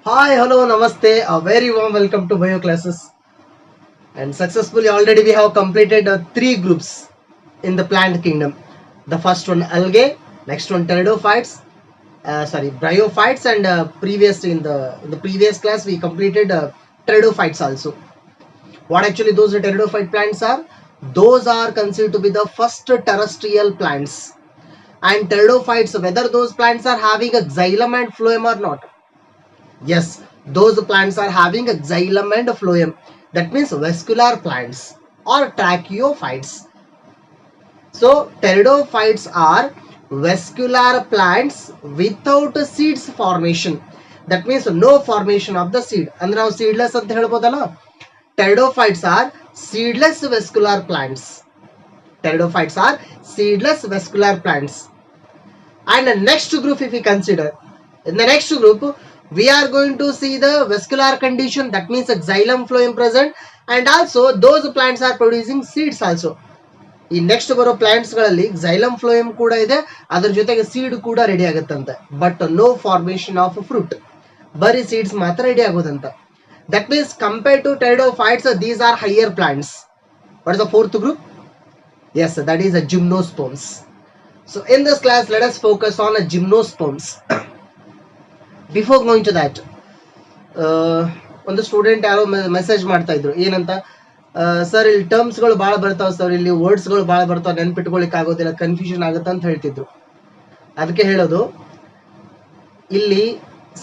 Hi, hello, namaste. A very warm welcome to bio classes. And successfully already we have completed three groups in the plant kingdom. The first one algae, next one pteridophytes, bryophytes, and previous in the previous class we completed pteridophytes also. What actually those pteridophyte plants are? Those are considered to be the first terrestrial plants. And pteridophytes, whether those plants are having a xylem and phloem or not. Yes, those plants are having a xylem and a phloem. That means vascular plants or tracheophytes. So pteridophytes are vascular plants without seeds formation. That means no formation of the seed. ಅಂದ್ರೆ ನಾವು seedless ಅಂತ ಹೇಳ್ಬೋದಲ್ಲ. Pteridophytes are seedless vascular plants. Pteridophytes are seedless vascular plants. And the next group, if we consider, in the next group, we are going to see the vascular condition. That means a xylem phloem present, and also those plants are producing seeds also. ಈ next ಬರೋ plants ಗಳಲ್ಲಿ xylem phloem ಕೂಡ ಇದೆ, ಅದರ ಜೊತೆಗೆ seed ಕೂಡ ready ಆಗುತ್ತಂತೆ. But no formation of fruit, ಬರೀ ಸೀಡ್ಸ್ ಮಾತ್ರ ರೆಡಿ ಆಗೋದಂತ. That means compared to pteridophytes, these are higher plants. What is the fourth group? Yes, that is a gymnosperms. So in this class, let us focus on a gymnosperms. Before going to that, ಒಂದು student ಯಾರೋ message ಮಾಡ್ತಾ ಇದ್ರು, ಏನಂತ, sir ಇಲ್ಲಿ ಟರ್ಮ್ಸ್ಗಳು ಭಾಳ ಬರ್ತಾವೆ sir, ಇಲ್ಲಿ ವರ್ಡ್ಸ್ಗಳು ಭಾಳ ಬರ್ತಾವೆ, ನೆನ್ಪಿಟ್ಕೊಳಿಕ್ ಆಗೋದಿಲ್ಲ, ಕನ್ಫ್ಯೂಷನ್ ಆಗುತ್ತೆ ಅಂತ ಹೇಳ್ತಿದ್ರು. ಅದಕ್ಕೆ ಹೇಳೋದು, ಇಲ್ಲಿ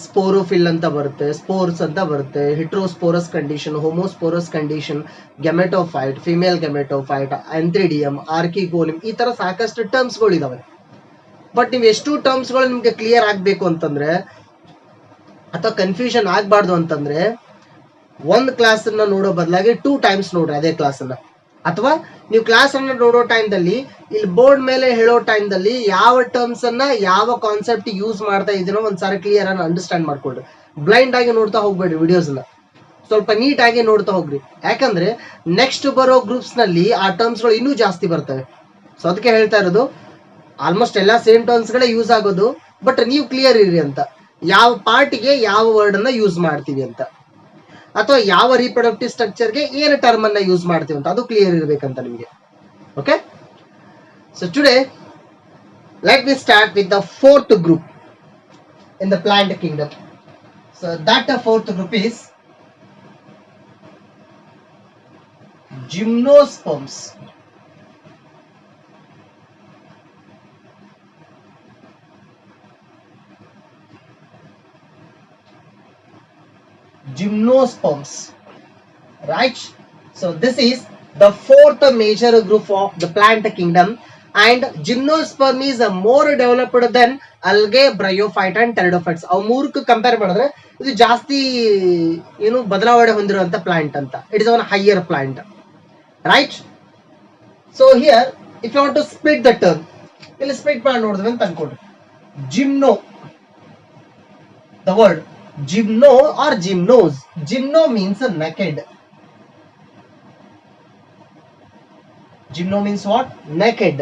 ಸ್ಪೋರೋಫಿಲ್ ಅಂತ ಬರುತ್ತೆ, ಸ್ಪೋರ್ಸ್ ಅಂತ ಬರುತ್ತೆ, heterosporous condition, homosporous condition, gametophyte, female gametophyte, antheridium, archegonium, ಈ ತರ ಸಾಕಷ್ಟು ಟರ್ಮ್ಸ್ಗಳು ಇದಾವೆ. ಬಟ್ ನೀವು ಎಷ್ಟು ಟರ್ಮ್ಸ್ಗಳು ನಿಮ್ಗೆ ಕ್ಲಿಯರ್ ಆಗಬೇಕು ಅಂತಂದ್ರೆ, ಅಥವಾ ಕನ್ಫ್ಯೂಷನ್ ಆಗಬಾರ್ದು ಅಂತಂದ್ರೆ, ಒಂದು ಕ್ಲಾಸ್ ಅನ್ನ ನೋಡೋ ಬದಲಾಗಿ 2 ಟೈಮ್ಸ್ ನೋಡ್ರಿ ಅದೇ ಕ್ಲಾಸ್ ಅನ್ನ. ಅಥವಾ ನೀವು ಕ್ಲಾಸ್ ಅನ್ನ ನೋಡೋ ಟೈಮ್ದಲ್ಲಿ ಇಲ್ಲಿ ಬೋರ್ಡ್ ಮೇಲೆ ಹೇಳೋ ಟೈಮ್ದಲ್ಲಿ ಯಾವ ಟರ್ಮ್ಸ್ ಅನ್ನ ಯಾವ ಕಾನ್ಸೆಪ್ಟ್ ಯೂಸ್ ಮಾಡ್ತಾ ಇದೀನೋ ಒಂದ್ಸಾರಿ ಕ್ಲಿಯರ್ ಅನ್ನ ಅಂಡರ್ಸ್ಟ್ಯಾಂಡ್ ಮಾಡ್ಕೊಳ್ರಿ. ಬ್ಲೈಂಡ್ ಆಗಿ ನೋಡ್ತಾ ಹೋಗ್ಬೇಡ್ರಿ ವಿಡಿಯೋಸ್ ನ, ಸ್ವಲ್ಪ ನೀಟ್ ಆಗಿ ನೋಡ್ತಾ ಹೋಗ್ರಿ. ಯಾಕಂದ್ರೆ ನೆಕ್ಸ್ಟ್ ಬರೋ ಗ್ರೂಪ್ಸ್ ನಲ್ಲಿ ಆ ಟರ್ಮ್ಸ್ ಗಳು ಇನ್ನೂ ಜಾಸ್ತಿ ಬರ್ತವೆ. ಸೊ ಅದಕ್ಕೆ ಹೇಳ್ತಾ ಇರೋದು, ಆಲ್ಮೋಸ್ಟ್ ಎಲ್ಲ ಸೇಮ್ ಟರ್ಮ್ಸ್ ಗಳೇ ಯೂಸ್ ಆಗೋದು, ಬಟ್ ನೀವು ಕ್ಲಿಯರ್ ಇರಿ ಅಂತ, ಯಾವ ಪಾರ್ಟಿಗೆ ಯಾವ ವರ್ಡ್ ಅನ್ನ ಯೂಸ್ ಮಾಡ್ತೀವಿ ಅಂತ, ಅಥವಾ ಯಾವ ರೀಪ್ರೊಡಕ್ಟಿವ್ ಸ್ಟ್ರಕ್ಚರ್ಗೆ ಏನು ಟರ್ಮ್ ಅನ್ನ ಯೂಸ್ ಮಾಡ್ತೀವಿ ಅಂತ, ಅದು ಕ್ಲಿಯರ್ ಇರಬೇಕಂತ ನಿಮಗೆ. Okay, so today let me start with the fourth group in the plant Kingdom. So that fourth group is gymnosperms. Gymnosperms, right? So this is the fourth major group of the plant kingdom, and gymnosperm is more developed than algae, bryophyte and pteridophytes. ಅವು ಮೂರಕ್ಕೆ compare ಮಾಡಿದ್ರೆ ಇದು ಜಾಸ್ತಿ ಏನು ಬದಲಾವಣೆ ಹೊಂದಿರುವಂತ plant ಅಂತ. It is one higher plant, right? So here if you want to split the term, ಇಲ್ಲಿ split ಮಾಡಿ ನೋಡಿದ್ವಿ ಅಂತ ಅನ್ಕೊಂಡ್ರಿ. Gymno, the word gymno or gymnos. Gymno means naked. Gymno means what? Naked.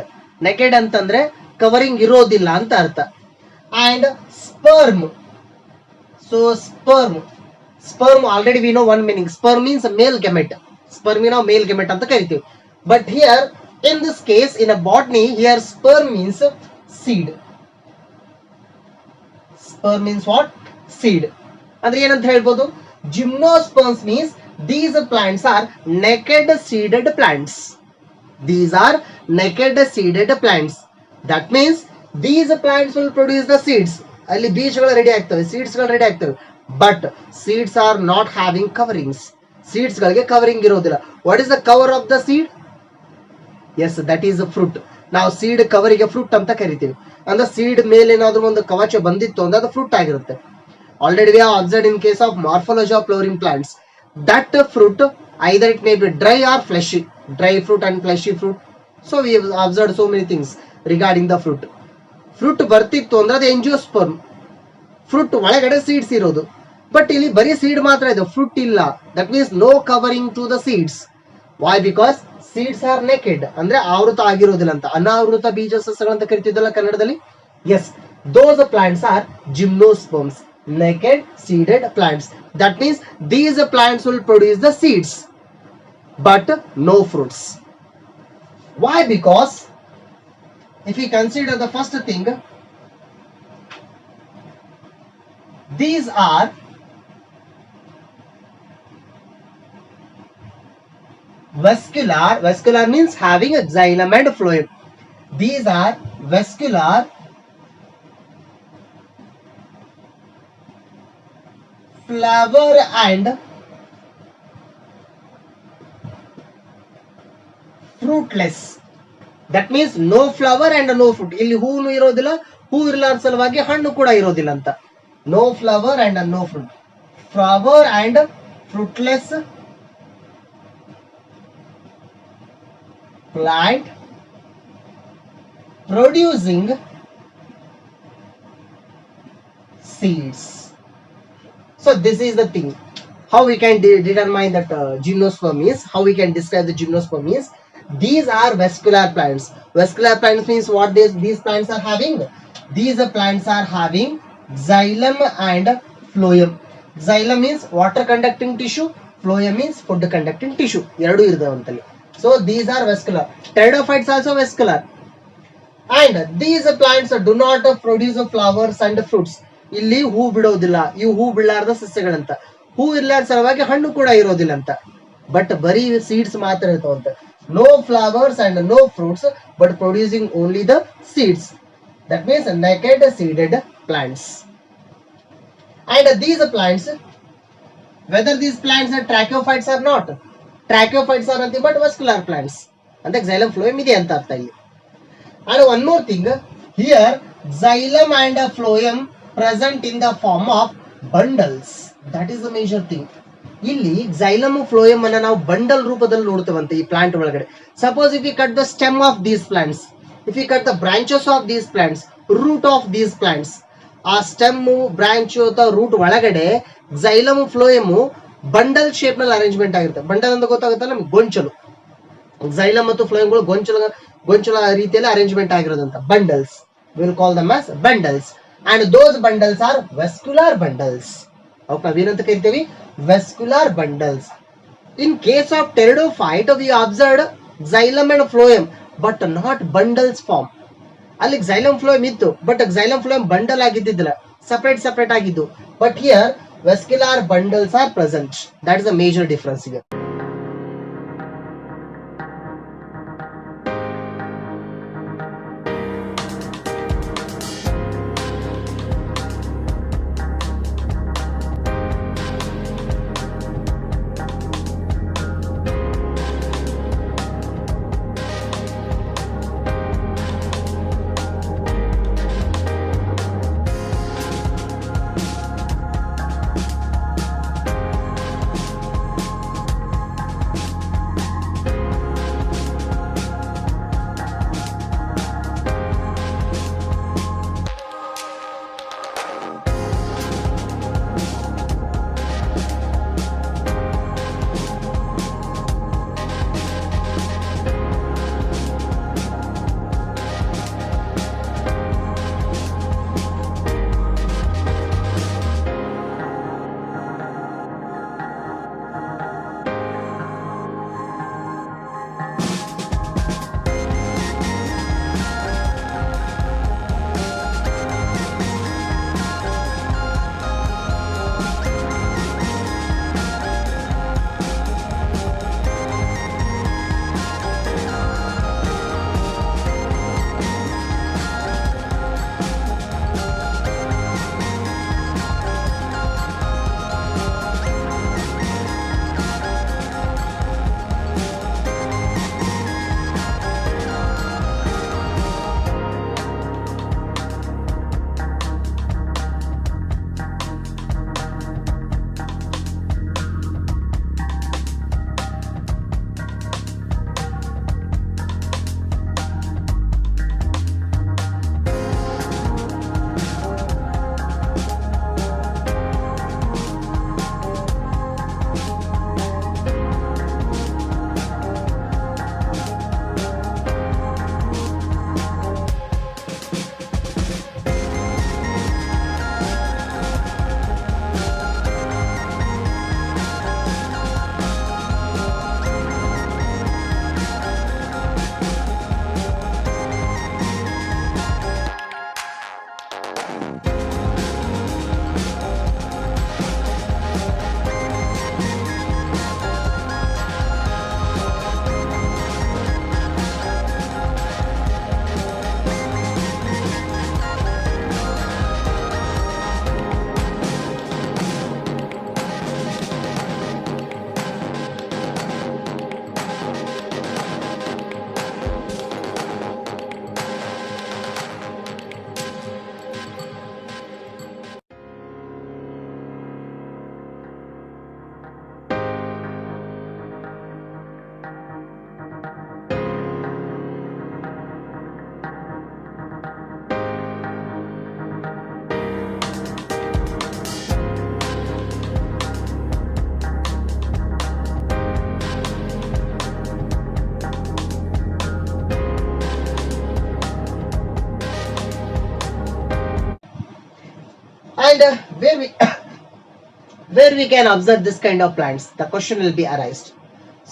Naked ಅಂತಂದ್ರೆ covering ಇರೋದಿಲ್ಲ ಅಂತ ಅರ್ಥ. And sperm. So sperm already we know one meaning. Sperm means male gamete. Spermina male gamete ಅಂತ ಕರಿತೀವಿ. But here in this case in a botany, here sperm means seed. Sperm means what? Seed. ಅಂದ್ರೆ ಏನಂತ ಹೇಳ್ಬೋದು, gymnosperms means these plants are naked seeded plants. These are naked seeded plants. That means these plants will produce the seeds. ಅಲ್ಲಿ ಬೀಜಗಳು ready ಆಗ್ತವೆ, seeds ಗಳು ready ಆಗ್ತವೆ, but seeds are not having coverings. Seeds ಗಳಿಗೆ covering ಇರೋದಿಲ್ಲ. What is the cover of the seed? Yes, that is fruit. ನಾವು seed ಕವರಿಗೆ fruit ಅಂತ ಕರಿತೀವಿ. ಅಂದ್ರೆ ಸೀಡ್ ಮೇಲೆ ಏನಾದ್ರೂ ಒಂದು ಕವಚ ಬಂದಿತ್ತು ಅಂದ್ರೆ ಅದು ಫ್ರೂಟ್ ಆಗಿರುತ್ತೆ. Already we have observed in case of morphology of flowering plants that fruit either it may be dry or fleshy, dry fruit and fleshy fruit. So we have observed so many things regarding the fruit. Fruit ಬರ್ತಿತ್ತು ಅಂದ್ರೆ ಅದು angiosperm. Fruit ಒಳಗಡೆ seeds ಇರೋದು, but ಇಲ್ಲಿ ಬರೀ seed ಮಾತ್ರ ಇದೆ, fruit ಇಲ್ಲ. That means no covering to the seeds. Why? Because seeds are naked, ಅಂದ್ರೆ ಆವೃತ ಆಗಿರೋದಿಲ್ಲ ಅಂತ. ಅನಾವೃತ ಬೀಜ ಸಸ್ಯಗಳಂತ ಕರಿತಿದ್ದಲ್ಲ ಕನ್ನಡದಲ್ಲಿ. Yes, those plants are gymnosperms. naked seeded plants. That means these plants will produce the seeds but no fruits. Why? Because if we consider the first thing, these are vascular. Vascular means having a xylem and phloem. These are vascular flower and fruitless. That means no flower and no fruit. ಇಲ್ಲಿ ಹೂನು ಇರೋದಿಲ್ಲ, ಹೂ ಇರಲಾರ ಸಲುವಾಗಿ ಹಣ್ಣು ಕೂಡ ಇರೋದಿಲ್ಲ ಅಂತ. No flower and no fruit. Flower and fruitless plant producing seeds. So this is the thing. How we can determine that gymnosperm is, how we can describe the gymnosperm is, these are vascular plants. Vascular plants means what these plants are having? These plants are having xylem and phloem. Xylem means water conducting tissue, phloem means food conducting tissue. ಎರಡು ಇರ್ತವೆ ಅಂತಲ್ಲಿ. So these are vascular. Pteridophytes also vascular. And these plants do not produce flowers and fruits. ಇಲ್ಲಿ ಹೂ ಬಿಡೋದಿಲ್ಲ, ಇವು ಹೂ ಬಿಡಲಾರದ ಸಸ್ಯಗಳಂತ. ಹೂ ಇರ್ಲಾರ ಸಲುವಾಗಿ ಹಣ್ಣು ಕೂಡ ಇರೋದಿಲ್ಲ ಅಂತ. ಬಟ್ ಬರೀ ಸೀಡ್ಸ್ ಮಾತ್ರ ಇರ್ತಾವಂತ. No flowers and no fruits, but producing only the seeds. That means naked seeded plants. And these plants, whether these plants are tracheophytes or not, tracheophytes are nothing but vascular plants. And the xylem phloem ಇದೆ ಅಂತ ಅರ್ಥ ಇಲ್ಲಿ. And one more thing, here xylem and phloem present in the form of bundles. That is the major thing. ಇಲ್ಲಿ xylem phloem ಅನ್ನ ನಾವು bundle ರೂಪದಲ್ಲಿ ನೋಡ್ತೇವಂತೆ ಈ plant ಒಳಗಡೆ. Suppose if we cut the stem of these plants, if we cut the branches of these plants, root of these plants, ಆ stem branch ಅಥವಾ root ಒಳಗಡೆ xylem phloem bundle shape ನಲ್ಲಿ arrangement ಆಗಿರುತ್ತೆ. Bundle ಅಂತ ಗೊತ್ತಾಗುತ್ತೆ ನಮ್ಗೆ, ಗೊಂಚಲು. xylem ಮತ್ತು phloemಗಳು ಗೊಂಚಲ ರೀತಿಯಲ್ಲಿ ಅರೇಂಜ್ಮೆಂಟ್ ಆಗಿರೋದಂತ. Bundles, will call them as bundles. And those bundles are vascular bundles. ಅವಕ್ಕೆ ನಾವೇನಂತ ಕರಿತೀವಿ? Vascular bundles. In case of pteridophyte we observed xylem and phloem but not bundles form. ಅಲ್ಲಿ xylem phloem ಇತ್ತು, ಬಟ್ xylem phloem ಬಂಡಲ್ ಆಗಿದ್ದಿಲ್ಲ, separate ಆಗಿದ್ದು. But here vascular bundles are present. That is the major difference here. And where we can observe this kind of plants, the question will be arised.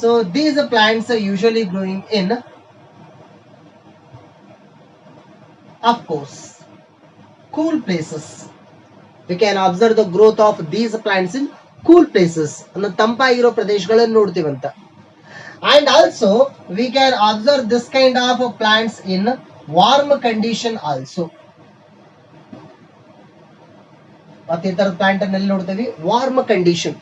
So these plants are usually growing in, of course, cool places. We can observe the growth of these plants in cool places. ಅಂದ್ರೆ ತಂಪಾಗಿರೋ ಪ್ರದೇಶಗಳನ್ನು ನೋಡ್ತೀವಂತ. And also we can observe this kind of plants in warm condition also. ಮತ್ತೆ ಈ ತರದ plant ಅನ್ನು ಎಲ್ಲಿ ನೋಡ್ತೀವಿ? Warm condition,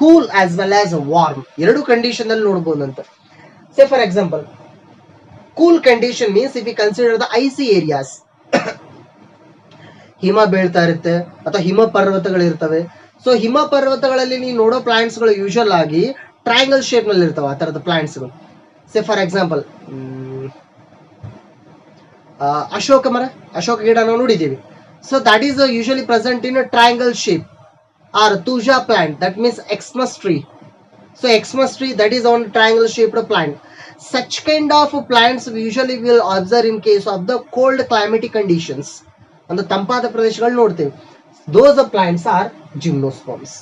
cool as well as warm, ಎರಡು condition ಅಲ್ಲಿ ನೋಡಬಹುದಂತ. Say for example, cool condition means if you consider the icy areas, ಹಿಮ ಬೀಳ್ತಾ ಇರುತ್ತೆ ಅಥವಾ ಹಿಮ ಪರ್ವತಗಳಿರ್ತವೆ. ಸೊ ಹಿಮ ಪರ್ವತಗಳಲ್ಲಿ ನೀವು ನೋಡೋ ಪ್ಲಾಂಟ್ಸ್ ಗಳು ಯೂಶುವಲ್ ಆಗಿ ಟ್ರಯಾಂಗಲ್ ಶೇಪ್ ನಲ್ಲಿ ಇರ್ತವೆ ಆ ತರದ ಪ್ಲಾಂಟ್ಸ್ ಗಳು. ಸೇ ಫಾರ್ ಎಕ್ಸಾಂಪಲ್ ಅಶೋಕ ಮರ, ಅಶೋಕ ಗಿಡ ನಾವು ನೋಡಿದ್ದೀವಿ. So that is usually present in triangle shape. Or tuja plant, that means Xmas tree. So Xmas tree, that is on triangle shaped plant. Such kind of plants we usually will observe in case of the cold climatic conditions. And the ತಂಪಾದ ಪ್ರದೇಶಗಳು ನೋಡ್ತೀವಿ. Those plants are gymnosperms.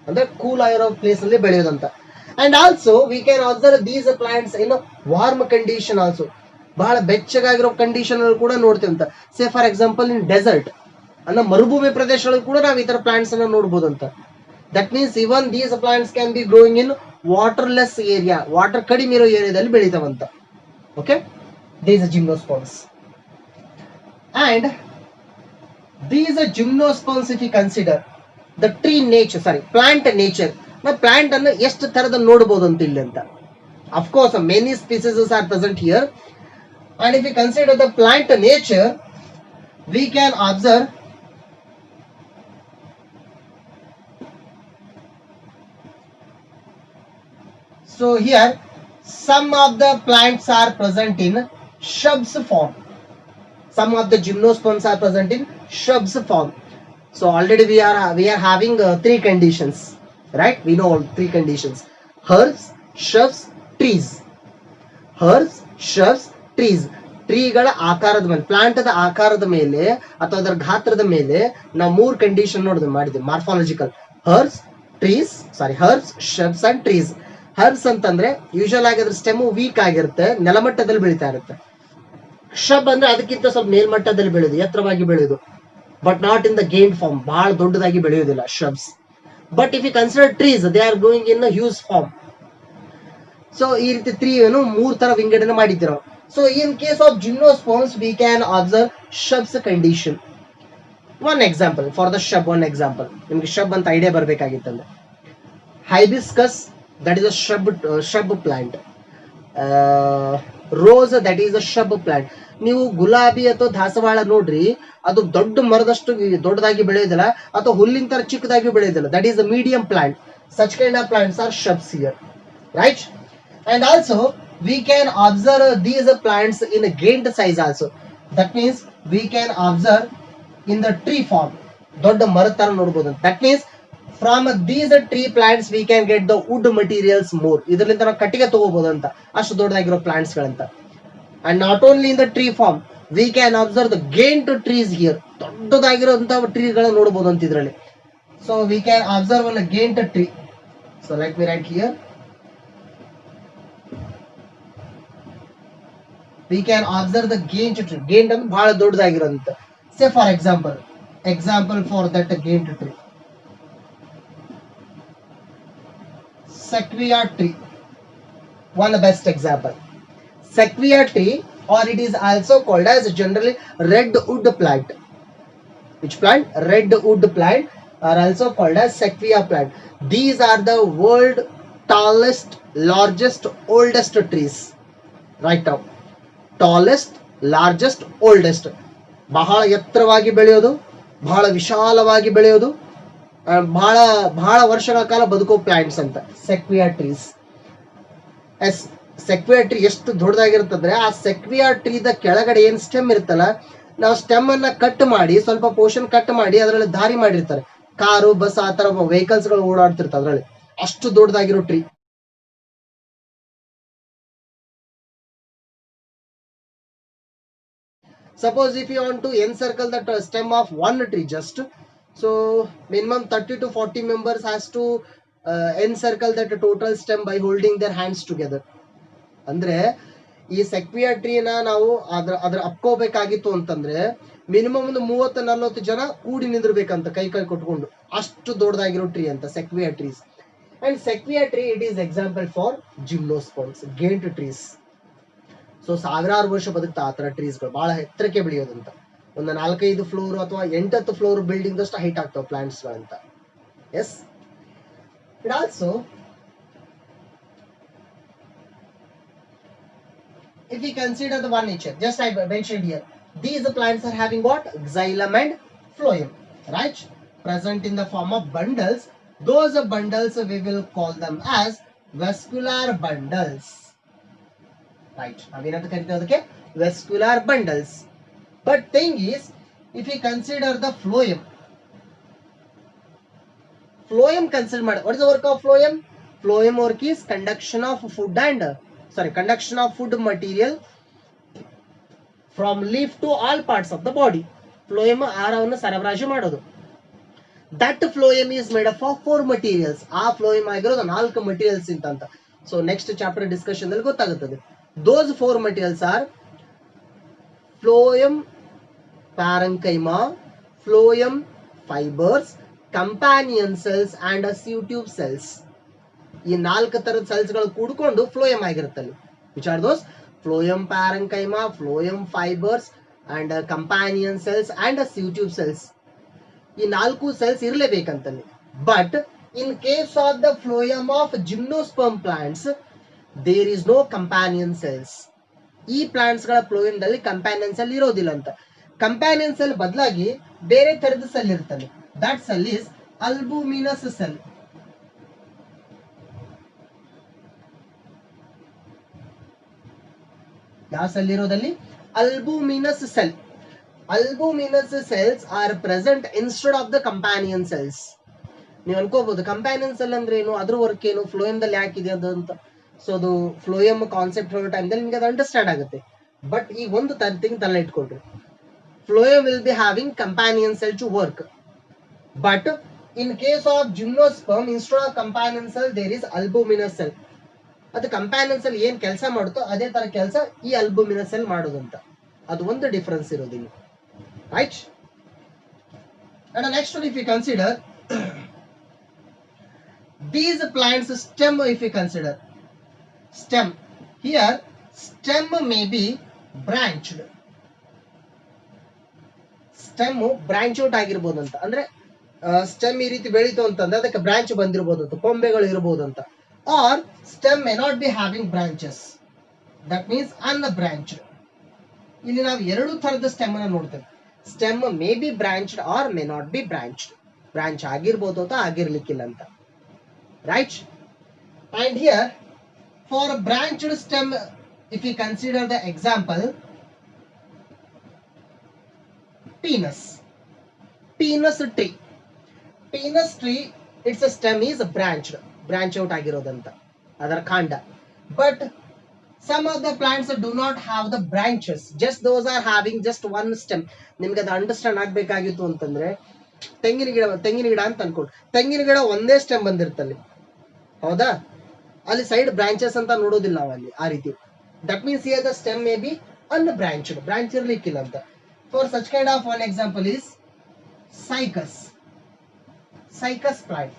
ಅಂದ್ರೆ cool ಆಗಿರೋ place ಅಲ್ಲಿ ಬೆಳೆಯೋದಂತ. And also we can observe these plants in warm condition also. ಬಹಳ ಬೆಚ್ಚಗಾಗಿರೋ condition ಅಲ್ಲಿ ಕೂಡ ನೋಡ್ತೀವಿ ಅಂತ. Say for example in desert, ಅಂದ್ರೆ ಮರುಭೂಮಿ ಪ್ರದೇಶಗಳು ಕೂಡ ನಾವು ಈ ತರ ಪ್ಲಾಂಟ್ಸ್ ಅನ್ನ ನೋಡಬಹುದು ಅಂತ. That means even these plants can be growing in waterless area, water ಕಡಿಮೆ ಇರೋ ಏರಿಯಾದಲ್ಲಿ ಬೆಳೀತಾವಂತ. Okay, these gymnosperms. And these gymnosperms if you consider the tree nature, sorry plant nature, ನಾವು ಪ್ಲಾಂಟ್ ಅನ್ನು ಎಷ್ಟು ತರದ ನೋಡಬಹುದು ಅಂತ ಇಲ್ಲಿ ಅಂತ. Of course many species are present here. And if you consider the plant nature, we can observe so here some of the plants are present in shrubs form. Some of the gymnosperms are present in shrubs form. So already we are having three conditions, right? We know all three conditions: herbs, shrubs, trees. Herbs, shrubs, trees. ಟ್ರೀಗಳ ಆಕಾರದ ಮೇಲೆ, plant the ಆಕಾರದ ಮೇಲೆ ಅಥವಾ ಅದರ ಗಾತ್ರದ ಮೇಲೆ ನಾವು ಮೂರು ಕಂಡೀಷನ್ ಮಾಡಿದ್ವಿ morphological. Herbs, trees, sorry herbs, shrubs and trees. Herbs ಅಂತಂದ್ರೆ ಯೂಶುವಲ್ ಆಗಿ ಅದ್ರ ಸ್ಟೆಮ್ ವೀಕ್ ಆಗಿರುತ್ತೆ, ನೆಲಮಟ್ಟದಲ್ಲಿ ಬೆಳೀತಾ ಇರುತ್ತೆ. ಶಬ್ ಅಂದ್ರೆ ಅದಕ್ಕಿಂತ ಸ್ವಲ್ಪ ಮೇಲ್ಮಟ್ಟದಲ್ಲಿ ಬೆಳೆಯೋದು, ಎತ್ತರವಾಗಿ ಬೆಳೆಯೋದು, ಬಟ್ ನಾಟ್ ಇನ್ ದ ಗೇನ್ ಫಾರ್ಮ್, ಬಹಳ ದೊಡ್ಡದಾಗಿ ಬೆಳೆಯೋದಿಲ್ಲ shrubs. But if you consider trees, they are growing in huge form. So ಈ ರೀತಿ ತ್ರೀ ಏನು ಮೂರ್ ತರ ವಿಂಗಡಣೆ ಮಾಡಿದ್ದೀರ. So in case of gymnosperms, we can observe shrubs condition. One example for the shrub, one example. ನಿಮಗೆ shrub ಅಂತ idea ಬರಬೇಕಾಗಿತ್ತಂದ್ರೆ, hibiscus, that is a shrub plant. Rose, that is a shrub plant. ನೀವು ಗುಲಾಬಿ ಅಥವಾ ದಾಸವಾಳ ನೋಡ್ರಿ, ಅದು ದೊಡ್ಡ ಮರದಷ್ಟು ದೊಡ್ಡದಾಗಿ ಬೆಳೆಯೋದಿಲ್ಲ ಅಥವಾ ಹುಲ್ಲಿನ ತರ ಚಿಕ್ಕದಾಗಿ ಬೆಳೆಯೋದಿಲ್ಲ. That is a medium plant. Such kind of plants are shrubs here, right? And also we can observe these plants in a gained size also. That means we can observe in the tree form, ದೊಡ್ಡ ಮರದ ತರ ನೋಡಬಹುದು. That means from these tree plants we can get the wood materials more. ಇದರಿಂದ ನಾವು ಕಟ್ಟಿಗೆ ತಗೋಬಹುದು ಅಂತ, ಅಷ್ಟು ದೊಡ್ಡದಾಗಿರೋ plants ಗಳಂತ. And not only in the tree form, we can observe the gained trees here. ದೊಡ್ಡದಾಗಿರುವಂತಹ ಟ್ರೀಗಳನ್ನು ನೋಡಬಹುದು ಅಂತ ಇದರಲ್ಲಿ. So we can observe on a gained tree. So let me write here. We can observe the gained tree. Gained ಅಂದ್ರೆ ಬಹಳ ದೊಡ್ಡದಾಗಿರೋಂತ. Say for example for that gained tree, sequoia tree, one best example. Sequoia tree, or it is also called as generally redwood plant. Which plant? Redwood plant are also called as sequoia plant. These are the world tallest, largest, oldest trees right now. Tallest, largest, oldest. ಬಹಳ ಎತ್ತರವಾಗಿ ಬೆಳೆಯೋದು, ಬಹಳ ವಿಶಾಲವಾಗಿ ಬೆಳೆಯೋದು, ಬಹಳ ಬಹಳ ವರ್ಷಗಳ ಕಾಲ ಬದುಕೋ ಪ್ಲಾಂಟ್ಸ್ ಅಂತ ಸೆಕ್ವಿಯಾ ಟ್ರೀಸ್. ಸೆಕ್ವಿಯಾ ಟ್ರೀ ಎಷ್ಟು ದೊಡ್ಡದಾಗಿರುತ್ತಂದ್ರೆ, ಆ ಸೆಕ್ವಿಯಾ ಟ್ರೀದ ಕೆಳಗಡೆ ಏನ್ ಸ್ಟೆಮ್ ಇರುತ್ತಲ್ಲ, ನಾವು ಸ್ಟೆಮ್ ಅನ್ನ ಕಟ್ ಮಾಡಿ, ಸ್ವಲ್ಪ ಪೋರ್ಷನ್ ಕಟ್ ಮಾಡಿ ಅದರಲ್ಲಿ ದಾರಿ ಮಾಡಿರ್ತಾರೆ. ಕಾರು, ಬಸ್, ಆ ತರ ವೆಹಿಕಲ್ಸ್ ಗಳು ಓಡಾಡ್ತಿರ್ತಾರೆ ಅದರಲ್ಲಿ. ಅಷ್ಟು ದೊಡ್ಡದಾಗಿರೋ tree. Suppose if you want to encircle the stem of one tree just, So minimum 30 to 40 members has to encircle that total stem by holding their hands together. ಅಂದ್ರೆ ಈ ಸೆಕ್ವಿಯಾ ಟ್ರೀನ ನಾವು ಅದ್ರ ಅಪ್ಕೋಬೇಕಾಗಿತ್ತು ಅಂತಂದ್ರೆ ಮಿನಿಮಮ್ ಒಂದು 30-40 ಜನ ಕೂಡಿ ನಿಂದಿರ್ಬೇಕಂತ, ಕೈ ಕೊಟ್ಕೊಂಡು. ಅಷ್ಟು ದೊಡ್ಡದಾಗಿರೋ ಟ್ರೀ ಅಂತ sequoia trees. And sequoia tree it is example for gymnosperms, giant trees. So ಸಾವಿರಾರು ವರ್ಷ ಬದುಕ್ತಾ ಆ ತರ ಟ್ರೀಸ್ಗಳು, ಬಹಳ ಎತ್ತರಕ್ಕೆ ಬೆಳೆಯೋದಂತ. ಒಂದು 4-5 ಫ್ಲೋರ್ ಅಥವಾ 8-10 ಫ್ಲೋರ್ ಬಿಲ್ಡಿಂಗ್ ದಷ್ಟು ಹೈಟ್ ಆಗ್ತಾವ ಪ್ಲಾಂಟ್ಸ್ ಗಳಂತ. Yes, it also if we consider the one nature, just I mentioned here, these plants are having what? Xylem and phloem, right? Present in the form of bundles. Those bundles we will call them as vascular bundles, right? ನಾವೇನಂತ ಕರಿತೀವಿ ಅದಕ್ಕೆ? Vascular bundles. But thing is, if we consider the phloem consider ಮಾಡಿ, what is the work of phloem? Phloem work is conduction of food material from leaf to all parts of the body. Phloem ಆಹಾರವನ್ನು ಸರಬರಾಜು ಮಾಡೋದು. That phloem is made up of 4 materials. ಆ phloem ಆಗಿರೋದು 4 materials ಅಂತ. So next chapter discussion ದಲ್ಲಿ ಗೊತ್ತಾಗುತ್ತದೆ. Those 4 materials are phloem parenchyma, phloem fibers, companion cells and tube cells. ಈ 4 ತರದ ಸೆಲ್ಸ್ ಗಳು ಕೂಡಿಕೊಂಡು ಫ್ಲೋಯಂ ಆಗಿರುತ್ತಲ್ಲಿ. Which are those? Phloem parenchyma, phloem fibres and companion cells and tube cells. ಈ 4 cells ಇರಲೇಬೇಕಂತಲ್ಲಿ. But in case of the phloem of gymnosperm plants there is no companion cells. ಈ plants ಗಳ ಫ್ಲೋಯಂದಲ್ಲಿ companion cell ಇರೋದಿಲ್ಲ ಅಂತ. Companion cell ಬದಲಾಗಿ ಬೇರೆ ತರದ ಸೆಲ್ ಇರ್ತದೆ. That cell is albuminous cell. ಯಾವ ಸೆಲ್ ಇರೋದಲ್ಲಿ? Albuminous cell. Albuminous cells are present instead of the companion cells. ನೀವು ಅನ್ಕೋಬಹುದು ಕಂಪ್ಯಾನಿಯನ್ ಸೆಲ್ ಅಂದ್ರೆ ಏನು, ಅದ್ರ ವರ್ಕ್ ಏನು, ಫ್ಲೋಯಂದಲ್ಲಿ ಯಾಕಿದೆ ಅದು ಅಂತ. ಸೊ ಅದು ಫ್ಲೋಯಂ ಕಾನ್ಸೆಪ್ಟ್ ಹೇಳೋ ಟೈಮ್ದಲ್ಲಿ ನಿಮ್ಗೆ ಅದು ಅಂಡರ್ಸ್ಟ್ಯಾಂಡ್ ಆಗುತ್ತೆ. ಬಟ್ ಈ ಒಂದು ಥಿಂಗ್ ತಲೆ ಇಟ್ಕೊಳ್ರಿ, phloem will be having companion cell to work. But in case of gymnosperm instead of companion cell there is albuminous cell. ಅದು ಕಂಪ್ಯಾನಿಯನ್ ಸೆಲ್ ಏನ್ ಕೆಲಸ ಮಾಡುತ್ತೋ ಅದೇ ತರ ಕೆಲಸ ಈ ಅಲ್ಬುಮಿನಸ್ ಸೆಲ್ ಮಾಡೋದಂತ. ಅದು ಒಂದು ಡಿಫರೆನ್ಸ್ ಇರೋದಿಲ್ಲ, right? And next one, if you consider these plants stem, if you consider stem, here stem may be branched. Stem branch out ಆಗಿರ್ಬೋದು ಅಂತ. ಅಂದ್ರೆ ಸ್ಟೆಮ್ ಈ ರೀತಿ ಬೆಳೀತು ಅಂತಂದ್ರೆ ಅದಕ್ಕೆ ಬ್ರಾಂಚ್ ಬಂದಿರಬಹುದು ಅಂತ, ಕೊಂಬೆಗಳು ಇರಬಹುದು ಅಂತ. Or stem may not be having branches, that means unbranched. ಇಲ್ಲಿ ನಾವು 2 ತರದ ಸ್ಟೆಮ್ ಅನ್ನ ನೋಡ್ತೇವೆ. Stem may be branched or may not be branched. Branch ಆಗಿರ್ಬೋದು ಅಥವಾ ಆಗಿರ್ಲಿಕ್ಕಿಲ್ಲ ಅಂತ, right? And here for a branched stem, if you consider the example penis tree, its stem is branch out ಆಗಿರೋದಂತ ಅದರ ಕಾಂಡ. But some of the plants do not have the branches, just those are having just one stem. ನಿಮ್ಗೆ ಅದು understand ಆಗ್ಬೇಕಾಗಿತ್ತು ಅಂತಂದ್ರೆ ತೆಂಗಿನ ಗಿಡ ಅಂತ ಅನ್ಕೊಂಡು, ತೆಂಗಿನ ಗಿಡ ಒಂದೇ ಸ್ಟೆಮ್ ಬಂದಿರ್ತಲ್ಲಿ, ಹೌದಾ? ಅಲ್ಲಿ ಸೈಡ್ ಬ್ರಾಂಚಸ್ ಅಂತ ನೋಡೋದಿಲ್ಲ ನಾವು ಅಲ್ಲಿ ಆ ರೀತಿ. That means here the stem may be unbranched, branch ಇರ್ಲಿಕ್ಕಿಲ್ಲ ಅಂತ. For such kind of one example is cycas plant.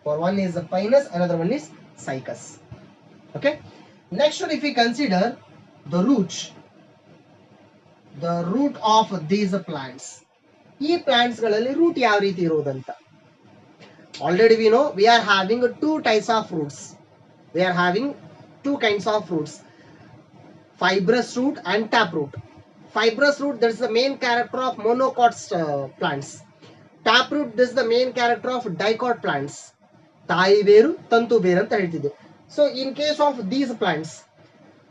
For one is the pinus, another one is cycas. Okay. Next one, if we consider the root of these plants. ಈ plants ಗಳಲ್ಲಿ root ಯಾವ ರೀತಿ ಇರೋದಂತ. Already we know we are having 2 types of roots. We are having 2 kinds of roots, fibrous root and taproot. Fibrous root, that is the main character of monocot plants. Taproot, this is the main character of dicot plants. ತಾಯಿ ಬೇರು ತಂತು ಬೇರು ಅಂತ ಹೇಳ್ತಿದ್ದೆ. So in case of these plants,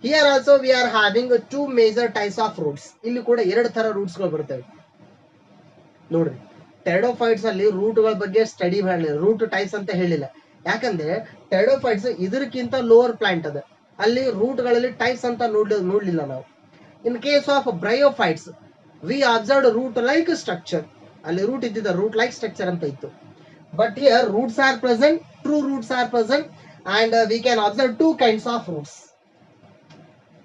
here also we are having 2 major types of roots. ಇಲ್ಲಿ ಕೂಡ 2 ತರ roots ಗಳು ಬರ್ತವೆ ನೋಡ್ರಿ. ಟೆರಡೋಫೈಟ್ಸ್ ಅಲ್ಲಿ ರೂಟ್ ಗಳ ಬಗ್ಗೆ ಸ್ಟಡಿ ಮಾಡಲಿಲ್ಲ, ರೂಟ್ ಟೈಪ್ಸ್ ಅಂತ ಹೇಳಿಲ್ಲ. ಯಾಕಂದ್ರೆ ಟೆರಡೋಫೈಟ್ಸ್ ಇದಕ್ಕಿಂತ ಲೋವರ್ ಪ್ಲಾಂಟ್ ಅದ, ಅಲ್ಲಿ ರೂಟ್ ಗಳಲ್ಲಿ ಟೈಪ್ಸ್ ಅಂತ ನೋಡ್ಲಿಲ್ಲ ನಾವು. In case of bryophytes we observed root like structure. ಅಲ್ಲಿ ರೂಟ್ ಇದ್ದಿದ್ದ ರೂಟ್ ಲೈಕ್ ಸ್ಟ್ರಕ್ಚರ್ ಅಂತ ಇತ್ತು. But here roots are present, true roots are present, and we can observe two kinds of roots.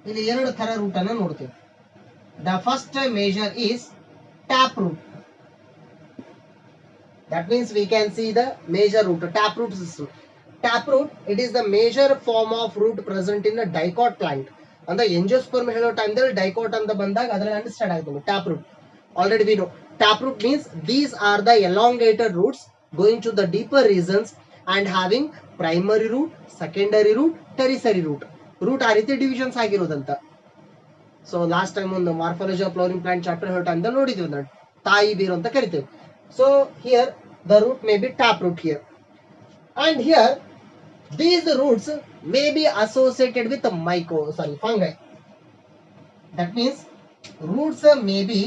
ಇಲ್ಲಿ ಎರಡು ತರ ರೂಟ್ ಅನ್ನು ನೋಡ್ತೀವಿ. The first major is tap root. That means we can see the major root, taproot system. Taproot, it is the major form of root present in a dicot plant. And the angiosperm hello time there dicot and the bandag other understand agutadu. Taproot. Already we know. Taproot means these are the elongated roots going to the deeper regions and having primary root, secondary root, tertiary root. Root ಆ ರೀತಿ divisions ಆಗಿರೋದಂತ. So last time ಒಂದು morphology of flowering plant chapter ಹೇಳೋ time ನೋಡಿದ್ವಿ ನಾವು, ತಾಯಿ ಬೇರು ಅಂತ ಕರಿತೇವೆ. So here the root may be taproot here, and here these roots may be associated with fungi. That means roots may be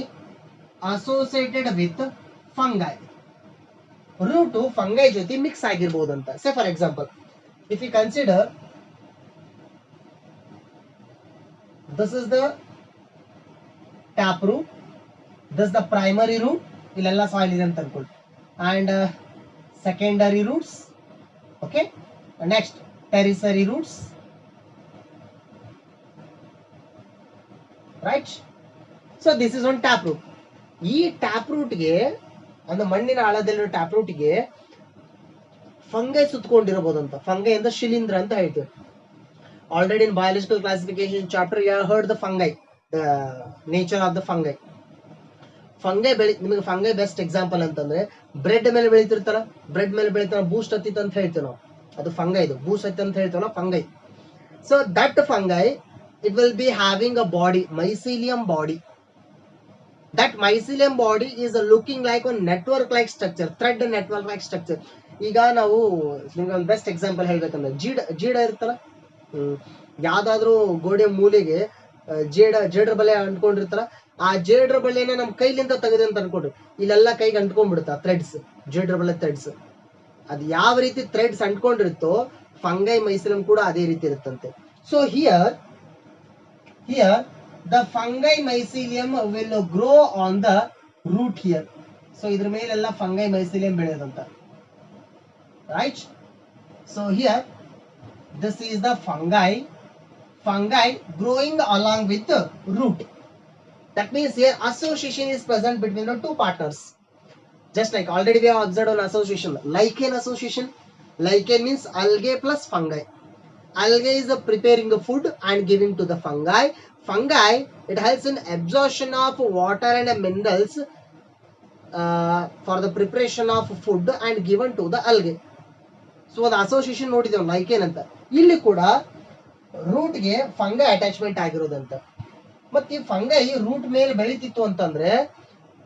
associated with fungi. Root fungi joti mix ಆಗಿರಬಹುದು ಅಂತ. Say for example, if you consider this is the taproot, this is the primary root, ಇಲ್ಲೆಲ್ಲ soil ಇದೆ ಅಂತ ಅನ್ಕೊಳ್ಳಿ, and secondary roots, okay, next tertiary roots, right. So this is one tap root. ಈ tap ರೂಟ್ಗೆ ಅಂದ್ರೆ ಮಣ್ಣಿನ ಆಳದಲ್ಲಿರೋ tap ರೂಟ್ಗೆ ಫಂಗೈ ಸುತ್ತಕೊಂಡಿರಬಹುದಂತ. ಫಂಗೈ ಅಂದ್ರೆ ಶಿಲೀಂಧ್ರ ಅಂತ ಹೇಳ್ತೀವಿ. Already in biological classification chapter you have heard the fungi, the nature of the fungi. Fungi ನಿಮಗೆ ಫಂಗೈ ಬೆಸ್ಟ್ ಎಕ್ಸಾಂಪಲ್ ಅಂತಂದ್ರೆ ಬ್ರೆಡ್ ಮೇಲೆ ಬೆಳಿತಿರ್ತಾರ, ಬ್ರೆಡ್ ಮೇಲೆ ಬೆಳಿತಾರ ಬೂಸ್ಟ್ ಹತ್ತಿತ್ತು ಅಂತ ಹೇಳ್ತೀವಿ ನಾವು, ಅದು ಫಂಗೈ. ಇದು ಬೂಸ್ಟ್ ಹತ್ತಿ ಅಂತ ಹೇಳ್ತೀವಿ ನಾವು, fungi. So that fungi it will be having a body, mycelium body. That mycelium body is looking like one network like structure, thread network like structure. ಈಗ ನಾವು ನಿಮ್ಗೆ ಒಂದು ಬೆಸ್ಟ್ ಎಕ್ಸಾಂಪಲ್ ಹೇಳ್ಬೇಕಂದ್ರೆ ಜೀಡ ಇರ್ತಲ್ಲ, ಯಾವ್ದಾದ್ರು ಗೋಡೆ ಮೂಲೆಗೆ ಜೇಡ್ರ ಬಲೆ ಅಂಟ್ಕೊಂಡಿರ್ತಾರ, ಆ ಜೇಡ್ರ ಬಲೆನ ನಮ್ ಕೈಲಿಂದ ತೆಗೆದು ಅಂತ ಅನ್ಕೊಂಡ್ರಿ, ಇಲ್ಲೆಲ್ಲ ಕೈಗೆ ಅಂಟ್ಕೊಂಡ್ಬಿಡುತ್ತ ಥ್ರೆಡ್ಸ್, ಜೇಡ್ರ ಬಲೆ ಥ್ರೆಡ್ಸ್. ಅದು ಯಾವ ರೀತಿ ಥ್ರೆಡ್ಸ್ ಅಂಟ್ಕೊಂಡಿರುತ್ತೋ ಫಂಗೈ ಮೈಸೀಲಿಯಂ ಕೂಡ ಅದೇ ರೀತಿ ಇರುತ್ತಂತೆ. So here the fungi mycelium will grow on the root here. So ಇದ್ರ ಮೇಲೆಲ್ಲ ಫಂಗೈ ಮೈಸೀಲಿಯಂ ಬೆಳೆಯೋದಂತ, right. So here this is the fungi growing along with the root. That means here association is present between the two partners. Just like already we have observed on association, lichen association. Lichen means algae plus fungi. Algae is preparing the food and giving to the fungi. Fungi, it helps in absorption of water and minerals for the preparation of food and given to the algae. So the association ನೋಡಿದ್ದೇವೆ lichen ಅಂತ. ಇಲ್ಲಿ ಕೂಡ ರೂಟ್ಗೆ fungi attachment ಆಗಿರೋದಂತ. ಮತ್ತೆ ಈ fungi root ಮೇಲೆ ಬೆಳೀತಿತ್ತು ಅಂತಂದ್ರೆ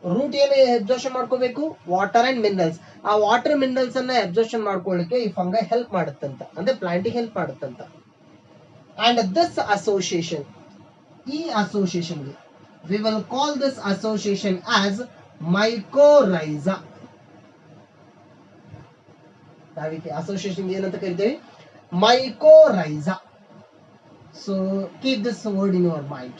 root ಏನು absorption ಮಾಡ್ಕೋಬೇಕು, ವಾಟರ್ ಅಂಡ್ ಮಿನರಲ್ಸ್. ಆ ವಾಟರ್ ಮಿನರಲ್ಸ್ ಅನ್ನ ಅಬ್ಸರ್ಷನ್ ಮಾಡ್ಕೊಳ್ಳಿಕ್ಕೆ ಈ ಫಂಗೈ ಹೆಲ್ಪ್ ಮಾಡುತ್ತಂತ, ಅಂದ್ರೆ ಪ್ಲಾಂಟಿಗೆ ಹೆಲ್ಪ್ ಮಾಡುತ್ತಂತ. ಅಂಡ್ ದಿಸ್ ಅಸೋಸಿಯೇಷನ್, ಈ ಅಸೋಸಿಯೇಷನ್ಗೆ we will call this association as mycorrhiza. ನಾವಿಕೆ ಅಸೋಸಿಯೇಷನ್ ಏನಂತ ಕರಿತೇವೆ, mycorrhiza. So keep this word in your mind.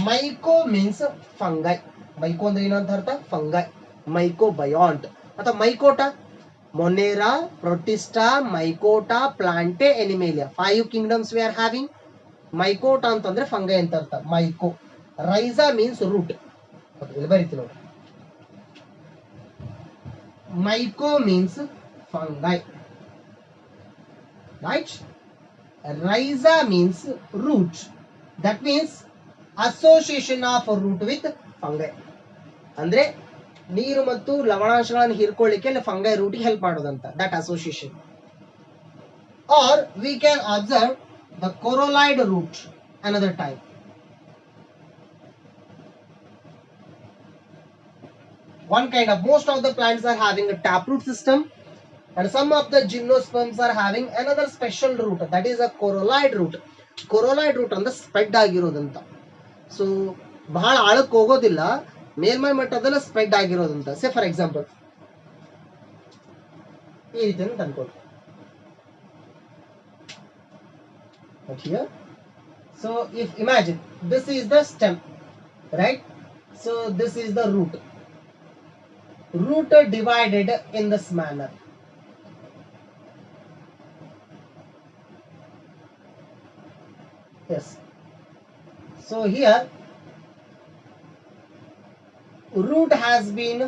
Myco means fungi. Myco ಅಂದ್ರೆ ಏನು ಅಂತ ಅರ್ಥ, ಫಂಗೈ. ಮೈಕೋಬಯಾಂಟ್ ಅಥವಾ Mycota, Monera, Protista, Mycota, Plantae, Animalia. 5 kingdoms we are having. Mycota ಅಂತಂದ್ರೆ fungi ಅಂತ ಅರ್ಥ. Myco rhiza means root. ಇಲ್ಲಿ ಬರೀತೀನಿ ನೋಡಿ, myco means fungi, right. Rhiza means root. That means association of root with fungi. ಅಂದ್ರೆ ನೀರು ಮತ್ತು ಲವಣಾಂಶಗಳನ್ನು ಹೀರ್ಕೊಳ್ಳಿಕ್ಕೆ ಫಂಗೈ ರೂಟ್ ಹೆಲ್ಪ್ ಮಾಡೋದಂತ, that association. Or we can observe the coralloid root another time. One kind of, most of the plants are having a taproot system, and some of the gymnosperms are having another special root, that is a corolloid root. Corolloid root ಅಂದ್ರೆ spread ಆಗಿರೋದಂತ. So ಬಹಳ ಆಳಕ್ಕೆ ಹೋಗೋದಿಲ್ಲ, ಮೇಲ್ಮೈ ಮಟ್ಟದಲ್ಲ spread ಆಗಿರೋದಂತ. Say for example ಈ ರೀತಿ ಅಂತ ಅನ್ಕೊಳ್ಳಿ. So if imagine this is the stem, right? So this is the root. root divided in this manner. Yes, so here root has been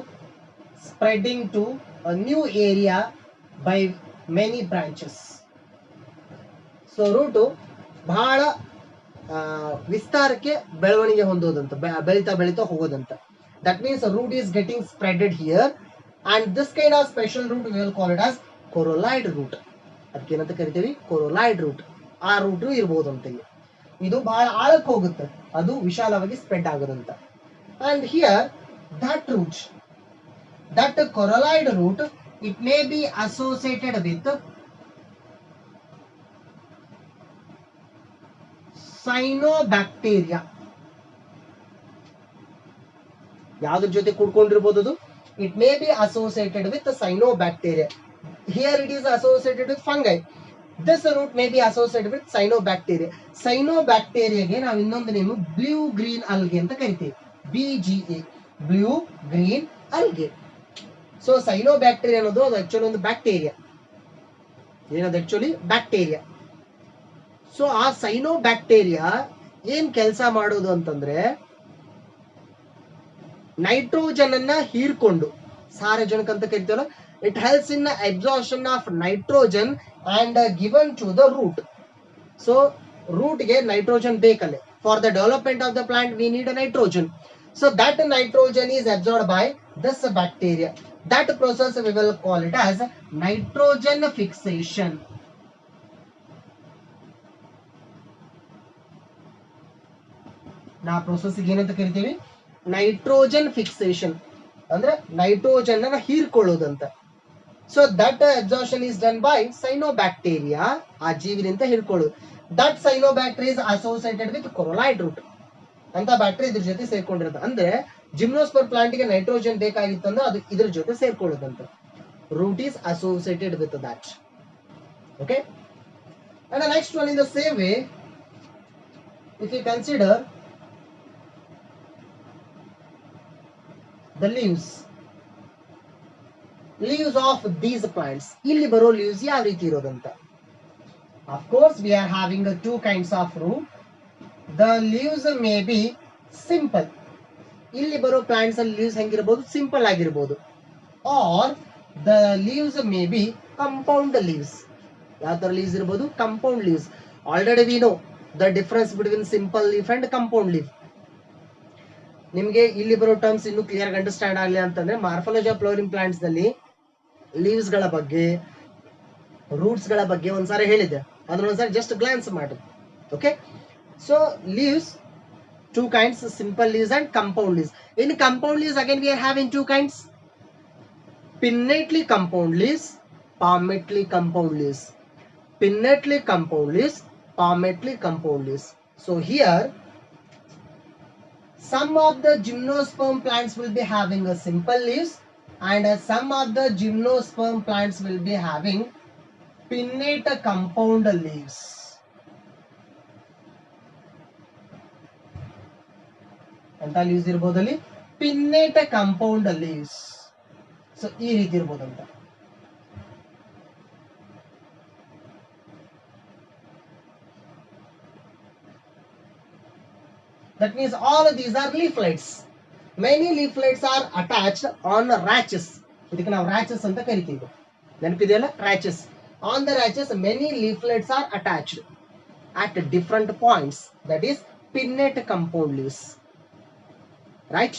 spreading to a new area by many branches. So root ಬಹಳ ವಿಸ್ತಾರಕ್ಕೆ ಬೆಳವಣಿಗೆ ಹೊಂದೋದಂತ, ಬೆಳೀತಾ ಬೆಳೀತಾ ಹೋಗೋದಂತ. That means a root is getting spreaded here, and this kind of special root we will call it as corolide root. ಅದಕ್ಕೆ ಏನಂತ ಕರಿತೀವಿ? corolide root. ಆ root ಇರಬಹುದು ಅಂತ. ಇದು ಬಹಳ ಆಳಕ್ಕೆ ಹೋಗುತ್ತೆ, ಅದು ವಿಶಾಲವಾಗಿ spread ಆಗೋದಂತ. And here that root, that corolide root, it may be associated with cyanobacteria. ಯಾವ್ದ್ರ ಜೊತೆ ಕೂಡ್ಕೊಂಡಿರ್ಬೋದು ಅದು? It may be associated with the cyanobacteria. Here it is associated with fungi. This root may be associated with cyanobacteria. Cyanobacteria ನಾವು ಇನ್ನೊಂದು name blue green algae ಅಂತ ಕರಿತೀವಿ. BGA, blue green algae. So cyanobacteria ಅನ್ನೋದು ಅದು actually ಒಂದು bacteria. ಏನದು actually? Bacteria. So ಆ cyanobacteria ಏನ್ ಕೆಲಸ ಮಾಡೋದು ಅಂತಂದ್ರೆ, ನೈಟ್ರೋಜನ್ ಅನ್ನ ಹೀರ್ಕೊಂಡು, ಸಾರಜನಕ ಅಂತ ಕರಿತೀವಲ್ಲ, it helps in absorption of nitrogen and given to the root. So ರೂಟ್ಗೆ ನೈಟ್ರೋಜನ್ ಬೇಕಲ್ಲೇ. For the development of the plant we need a nitrogen. So that nitrogen is absorbed by this bacteria. That process we will call it as nitrogen fixation. ನಾ process ಏನಂತ ಕರಿತೀವಿ? Nitrogen fixation. ಅಂದ್ರೆ nitrogen ಅನ್ನ ಹೀರ್ಕೊಳ್ಳೋದಂತ. So that absorption is done by cyanobacteria. ಆ ಜೀವಿನಿಂದ ಹೀರ್ಕೊಳ್ಳೋದು. ದಟ್ cyanobacteria is associated with coralloid root ಅಂತ ಬ್ಯಾಕ್ಟೀರಿಯಾ ಇದ್ರ ಜೊತೆ ಸೇರ್ಕೊಂಡಿರುತ್ತೆ. ಅಂದ್ರೆ ಜಿಮ್ನೋಸ್ಪರ್ಮ್ ಪ್ಲಾಂಟ್ ಗೆ ನೈಟ್ರೋಜನ್ ಬೇಕಾಗಿತ್ತಂದ್ರೆ ಅದು ಇದ್ರ ಜೊತೆ ಸೇರ್ಕೊಳ್ಳೋದಂತ. Root is associated with that. Okay, and the next one in the same way, if you consider the leaves of these plants. ಇಲ್ಲಿ ಬರೋ leaves ಯಾವ ರೀತಿ ಇರೋದಂತ? Of course we are having two kinds of root. The leaves may be simple. ಇಲ್ಲಿ ಬರೋ plants ಅಲ್ಲಿ leaves ಹೆಂಗಿರಬಹುದು? Simple ಆಗಿರಬಹುದು. Or the leaves may be compound leaves. ಯಾವ ತರ leaves ಇರಬಹುದು? Compound leaves. Already we know the difference between simple leaf and compound leaf. ನಿಮಗೆ ಇಲ್ಲಿ ಬರೋ ಟರ್ಮ್ಸ್ ಇನ್ನು ಕ್ಲಿಯರ್ ಆಗಿ ಅಂಡರ್ಸ್ಟ್ಯಾಂಡ್ ಆಗಲಿ ಅಂತಂದ್ರೆ, ಮಾರ್ಫಾಲಜಿ ಆಫ್ ಫ್ಲವರಿಂಗ್ ಪ್ಲಾಂಟ್ಸ್ ನಲ್ಲಿ ಲೀವ್ಸ್ ಗಳ ಬಗ್ಗೆ, ರೂಟ್ಸ್ ಗಳ ಬಗ್ಗೆ ಒಂದ್ಸಾರಿ ಹೇಳಿದೆ. ಅದನ್ನ ಒಂದ್ಸಾರಿ ಜಸ್ಟ್ ಗ್ಲಾನ್ಸ್ ಮಾಡಿ. Okay, so leaves two kinds, simple leaves and compound leaves. In compound leaves again we are having two kinds, pinnately compound leaves, palmately compound leaves. Pinnately compound leaves, palmately compound leaves. So here some of the gymnosperm plants will be having a simple leaves, and some of the gymnosperm plants will be having pinnate compound leaves. ಅಂತ leaves ಇರಬಹುದಲ್ಲಿ pinnate compound leaves. So ಈ ರೀತಿ ಇರಬಹುದಂತ. That means all of these are leaflets. Many leaflets are attached on rachis. ಇದಕ್ಕೆ ನಾವು rachis ಅಂತ ಕರಿತೀವಿ. ನೆನಪಿದೆಯಲ್ಲ? rachis. On the rachis many leaflets are attached at different points. That is pinnate compound leaves. Right?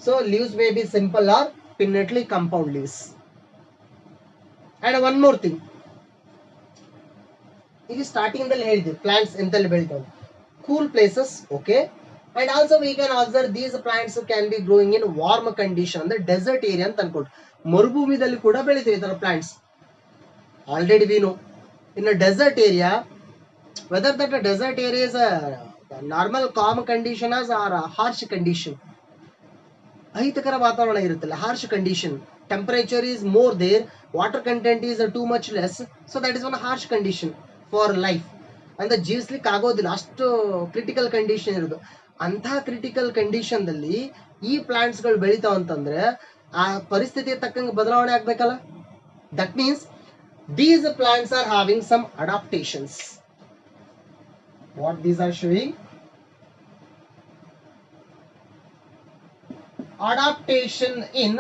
So leaves may be simple or pinnately compound leaves. And one more thing. ಇಲ್ಲಿ starting ದಲ್ಲಿ ಹೇಳಿದ್ವಿ plants ಎಂತಲ್ಲಿ ಬೆಳಿತಾವೆ? cool places, okay, and also we can observe these plants can be growing in warm condition, ಅಂದ್ರೆ desert area ಅಂತ ಅನ್ಕೊಂಡು ಮರುಭೂಮಿದಲ್ಲಿ ಕೂಡ ಬೆಳಿತೀವಿ ಈ ತರ plants. Already we know in a desert area, whether that a desert area is a normal calm condition or a harsh condition. ಅಹಿತಕರ ವಾತಾವರಣ ಇರುತ್ತಲ್ಲ, harsh condition, temperature is more there, water content is too much less, so that is one harsh condition for life. ಅಂದ್ರೆ ಜೀವಿಸ್ಲಿಕ್ಕೆ ಆಗೋದಿಲ್ಲ, ಅಷ್ಟು critical condition ಇರೋದು. ಅಂತಹ critical condition ದಲ್ಲಿ ಈ ಪ್ಲಾಂಟ್ಸ್ ಗಳು ಬೆಳಿತಾವ ಅಂತಂದ್ರೆ ಆ ಪರಿಸ್ಥಿತಿಗೆ ತಕ್ಕಂಗೆ ಬದಲಾವಣೆ ಆಗ್ಬೇಕಲ್ಲ. That means these plants are having some adaptations. What these are showing? Adaptation in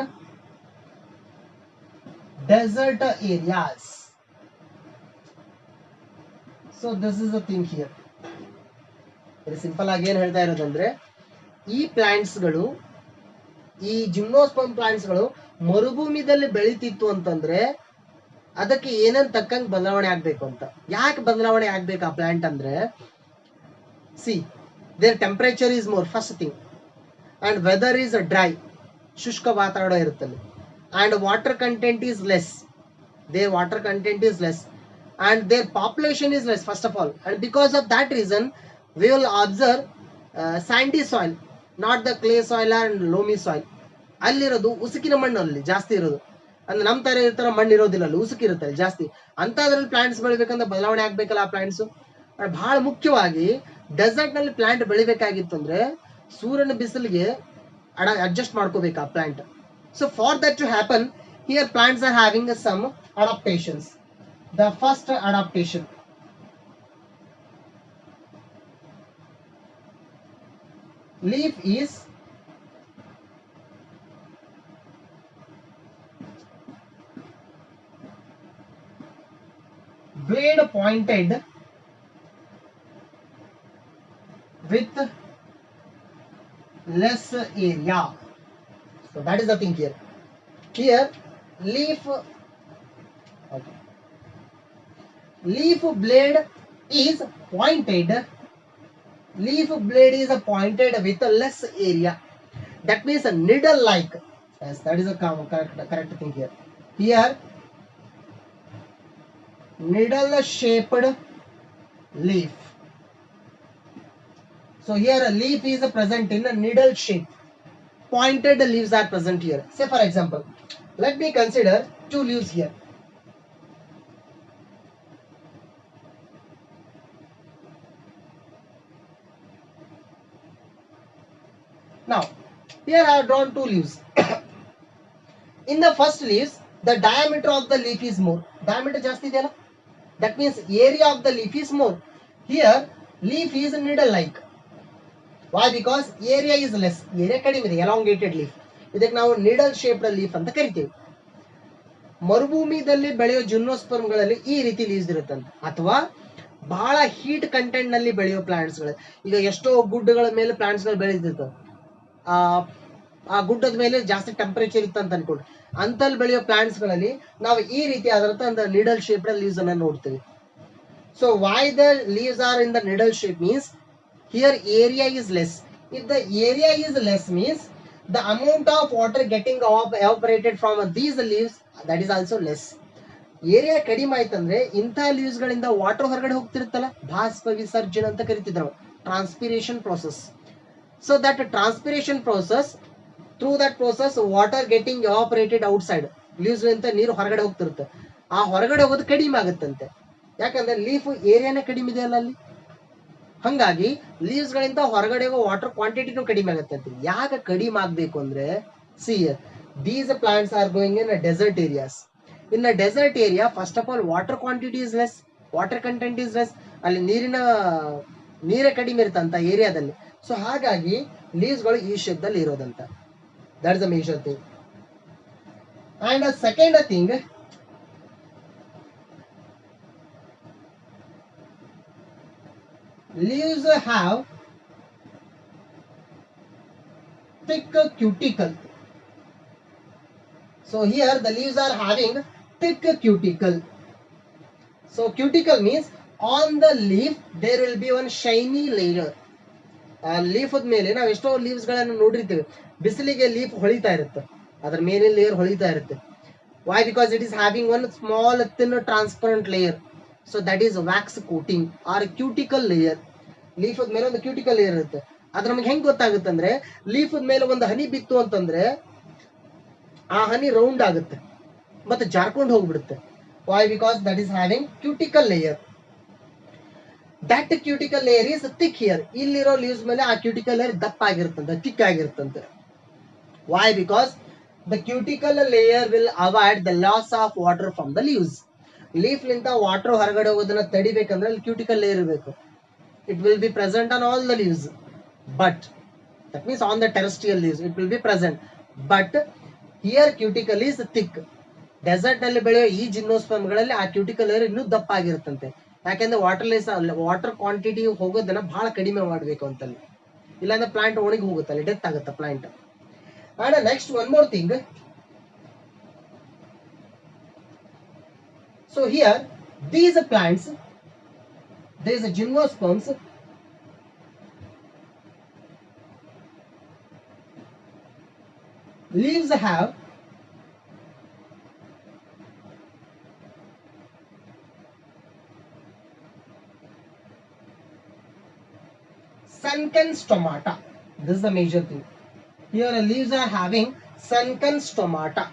desert areas. So this is the thing here. Very simple ಆಗಿ ಏನು ಹೇಳ್ತಾ ಇರೋದಂದ್ರೆ, ಈ ಪ್ಲಾಂಟ್ಸ್ಗಳು, ಈ ಜಿಮ್ನೋಸ್ಪರ್ಮ್ ಪ್ಲಾಂಟ್ಸ್ಗಳು ಮರುಭೂಮಿದಲ್ಲಿ ಬೆಳೀತಿತ್ತು ಅಂತಂದ್ರೆ ಅದಕ್ಕೆ ಏನೇನು ತಕ್ಕಂಗೆ ಬದಲಾವಣೆ ಆಗ್ಬೇಕು ಅಂತ. ಯಾಕೆ ಬದಲಾವಣೆ ಆಗ್ಬೇಕು ಆ ಪ್ಲಾಂಟ್ ಅಂದ್ರೆ, see there temperature is more first thing, and weather is dry, ಶುಷ್ಕ ವಾತಾವರಣ ಇರುತ್ತಲ್ಲಿ, and water content is less, their water content is less, and their population is less first of all, and because of that reason we will observe sandy soil, not the clay soil and loamy soil. ಅಲ್ಲಿರೋದು ಉಸುಕಿನ ಮಣ್ಣು ಅಲ್ಲಿ ಜಾಸ್ತಿ ಇರೋದು, ಅಂದ್ರೆ ನಮ್ಮ ತರ ಇರ್ತಾರ ಮಣ್ಣು ಇರೋದಿಲ್ಲ, ಅಲ್ಲಿ ಉಸುಕಿರುತ್ತೆ ಅಲ್ಲಿ ಜಾಸ್ತಿ. ಅಂತದ್ರಲ್ಲಿ ಪ್ಲಾಂಟ್ಸ್ ಬೆಳಿಬೇಕಂದ್ರೆ ಬದಲಾವಣೆ ಆಗ್ಬೇಕಲ್ಲ ಆ ಪ್ಲಾಂಟ್ಸ್. ಬಹಳ ಮುಖ್ಯವಾಗಿ ಡೆಸರ್ಟ್ ನಲ್ಲಿ ಪ್ಲಾಂಟ್ ಬೆಳಿಬೇಕಾಗಿತ್ತು ಅಂದ್ರೆ ಸೂರ್ಯನ ಬಿಸಿಲಿಗೆ ಅಡ್ಜಸ್ಟ್ ಮಾಡ್ಕೋಬೇಕು ಆ plant. So for that to happen, here plants are having some adaptations. The first adaptation, leaf is blade pointed with less area. So that is the thing here. Here leaf blade is pointed. Leaf blade is pointed with a less area. That means a needle like. Yes, that is a correct thing here. Here needle shaped leaf. So here a leaf is present in a needle shape. Pointed leaves are present here. Say for example, let me consider two leaves here. Now here I have drawn two leaves. In the first leaves, the diameter of the leaf is more. Diameter ಜಾಸ್ತಿ ಇದೆಯಲ್ಲ, that means area of the leaf is more. Here leaf is needle like. Why? Because area is less. area ಕಡಿಮೆ ಇದೆ, elongated leaf. ಇದಕ್ಕೆ ನಾವು needle shaped leaf ಅಂತ ಕರಿತೀವಿ. ಮರುಭೂಮಿದಲ್ಲಿ ಬೆಳೆಯೋ ಜಿಮ್ನೋಸ್ಪರ್ಮ್ಗಳಲ್ಲಿ ಈ ರೀತಿ ಲೀವ್ಸ್ ಇರುತ್ತಂತೆ. ಅಥವಾ ಬಹಳ ಹೀಟ್ ಕಂಟೆಂಟ್ ನಲ್ಲಿ ಬೆಳೆಯೋ ಪ್ಲಾಂಟ್ಸ್ ಗಳು, ಈಗ ಎಷ್ಟೋ ಗುಡ್ಡಗಳ ಮೇಲೆ ಪ್ಲಾಂಟ್ಸ್ ಗಳು ಬೆಳೆದಿರ್ತವೆ, ಆ ಗುಡ್ಡದ ಮೇಲೆ ಜಾಸ್ತಿ ಟೆಂಪರೇಚರ್ ಇತ್ತು ಅಂತ ಅನ್ಕೊಂಡು ಅಂತಲ್ಲಿ ಬೆಳೆಯೋ ಪ್ಲಾಂಟ್ಸ್ ಗಳಲ್ಲಿ ನಾವು ಈ ರೀತಿ ಆದಂತ ಒಂದು ನೀಡಲ್ ಶೇಪ್ಡ್ ಲೀವ್ಸ್ ಅನ್ನ ನೋಡ್ತೀವಿ. So why the leaves are in the needle shape means here area is less. If the area is less means the amount of water getting evaporated from these leaves, that is also less. Area ಕಡಿಮೆ ಆಯ್ತಂದ್ರೆ ಇಂಥ leaves ಗಳಿಂದ water ಹೊರಗಡೆ ಹೋಗ್ತಿರುತ್ತಲ್ಲ, ಬಾಷ್ಪ ವಿಸರ್ಜನೆ ಅಂತ ಕರಿತಿದ್ರು ನಾವು, transpiration process. So that transpiration process, through that process water getting evaporated outside, leaves ಅಂತ ನೀರು ಹೊರಗಡೆ ಹೋಗ್ತಿರುತ್ತೆ. ಆ ಹೊರಗಡೆ ಹೋಗೋದು ಕಡಿಮೆ ಆಗುತ್ತಂತೆ, ಯಾಕಂದ್ರೆ ಲೀಫ್ ಏರಿಯಾನೇ ಕಡಿಮೆ ಇದೆಯಲ್ಲ ಅಲ್ಲಿ. ಹಂಗಾಗಿ ಲೀವ್ಸ್ ಗಳಿಂದ ಹೊರಗಡೆ ವಾಟರ್ ಕ್ವಾಂಟಿಟಿನೂ ಕಡಿಮೆ ಆಗುತ್ತೆ. ಯಾಕೆ ಕಡಿಮೆ ಆಗ್ಬೇಕು ಅಂದ್ರೆ, see these plants are going in desert areas. In desert area first of all water quantity is less, water content is less, ಅಲ್ಲಿ ನೀರೇ ಕಡಿಮೆ ಇರುತ್ತಂತ ಏರಿಯಾದಲ್ಲಿ. ಸೊ ಹಾಗಾಗಿ ಲೀವ್ಸ್ ಗಳು ಈ ಶೇಪ್ದಲ್ಲಿ ಇರೋದಂತ. That is the major thing. And second thing, leaves have thick cuticle. So here the leaves are having thick cuticle. So cuticle means on the leaf there will be one shiny layer. Leaf ಮೇಲೆ ನಾವು ಎಷ್ಟೋ leaves ಗಳನ್ನು ನೋಡಿರ್ತೀವಿ, ಬಿಸಿಲಿಗೆ leaf ಹೊಳಿತಾ ಇರುತ್ತೆ, ಅದರ ಮೇಲಿನ ಲೇಯರ್ ಹೊಳಿತಾ ಇರುತ್ತೆ. Why? Because it is having one small thin transparent layer. So that is wax coating or cuticle layer. Leaf ಮೇಲೆ ಒಂದು ಕ್ಯೂಟಿಕಲ್ ಲೇಯರ್ ಇರುತ್ತೆ. ಅದು ನಮ್ಗೆ ಹೆಂಗ್ ಗೊತ್ತಾಗುತ್ತೆ ಅಂದ್ರೆ, ಲೀಫ್ ಮೇಲೆ ಒಂದು ಹನಿ ಬಿತ್ತು ಅಂತಂದ್ರೆ ಆ ಹನಿ ರೌಂಡ್ ಆಗುತ್ತೆ ಮತ್ತೆ ಜಾರ್ಕೊಂಡು ಹೋಗ್ಬಿಡುತ್ತೆ. Why? Because that is having cuticle layer. That cuticle layer is thick here. ಇಲ್ಲಿರೋ ಲೀವ್ಸ್ ಮೇಲೆ ಆ ಕ್ಯೂಟಿಕಲ್ ಲೇಯರ್ ದಪ್ಪ ಆಗಿರುತ್ತಂತೆ, ಥಿಕ್ ಆಗಿರುತ್ತಂತೆ. Why? Because The cuticle layer will avoid the loss of water from the leaves. Leaf ಲಿಂದ water ಹೊರಗಡೆ ಹೋಗೋದನ್ನ ತಡಿಬೇಕಂದ್ರೆ ಅಲ್ಲಿ cuticle layer ಇರಬೇಕು. It will be present on all the leaves, but that means on the terrestrial leaves it will be present, but here cuticle is thick. Desert ನಲ್ಲಿ ಬೆಳೆಯೋ ಈ ಜಿಮ್ನೋಸ್ಪರ್ಮ್ಗಳಲ್ಲಿ ಆ cuticle layer ಇನ್ನೂ ದಪ್ಪ ಆಗಿರುತ್ತಂತೆ. ಯಾಕೆಂದ್ರೆ ವಾಟರ್ ಕ್ವಾಂಟಿಟಿ ಹೋಗೋದನ್ನ ಬಹಳ ಕಡಿಮೆ ಮಾಡಬೇಕು ಅಂತಲ್ಲಿ, ಇಲ್ಲಾಂದ್ರೆ ಪ್ಲಾಂಟ್ ಒಣಗಿ ಹೋಗುತ್ತಲ್ಲಿ, ಡೆತ್ ಆಗುತ್ತೆ plant. And next one more thing. So here these plants, these gymnosperms, leaves have sunken stomata. This is the major thing. Here leaves are having sunken stomata.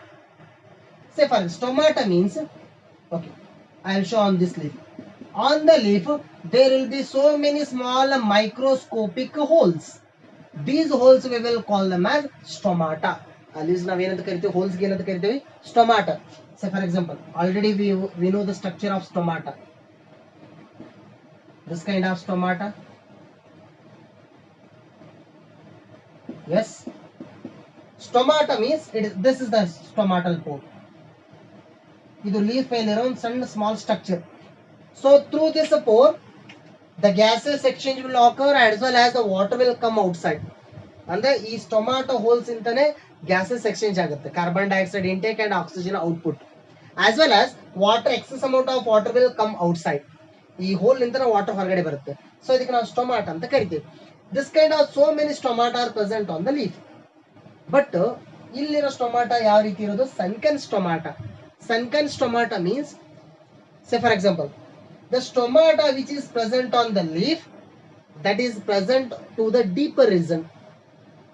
Say for stomata means, okay, I will show on this leaf. On the leaf there will be so many small microscopic holes. These holes we will call them as stomata. Leaves ನಾವು ಏನಂತ ಕರಿತೀವಿ, holes ಗೆ ಏನಂತ ಕರಿತೀವಿ, stomata. Say for example, already we know the structure of stomata. This kind of stomata. Yes, stomata means this is the stomatal pore. ಇದು leaf ಮೇಲಿರೋ ಒಂದು ಸಣ್ಣ small structure. So through this pore the gases exchange will occur as well as the water will come outside. ಅಂದ್ರೆ ಈ stomata holes ಇಂತಾನೆ gases exchange ಆಗುತ್ತೆ, carbon dioxide intake and oxygen output, as well as water, excess amount of water will come outside. ಈ hole ನಿಂದ water ಹೊರಗಡೆ ಬರುತ್ತೆ. So ಇದಕ್ಕೆ ನಾವು ಸ್ಟೊಮಾಟ ಅಂತ ಕರಿತೀವಿ. This kind of so many stomata are present on the leaf. But ಇಲ್ಲಿರೋ stomata ಯಾವ ರೀತಿ ಇರೋದು, sunken stomata. Sunken stomata means, say for example, the stomata which is present on the leaf, that is present to the deeper region.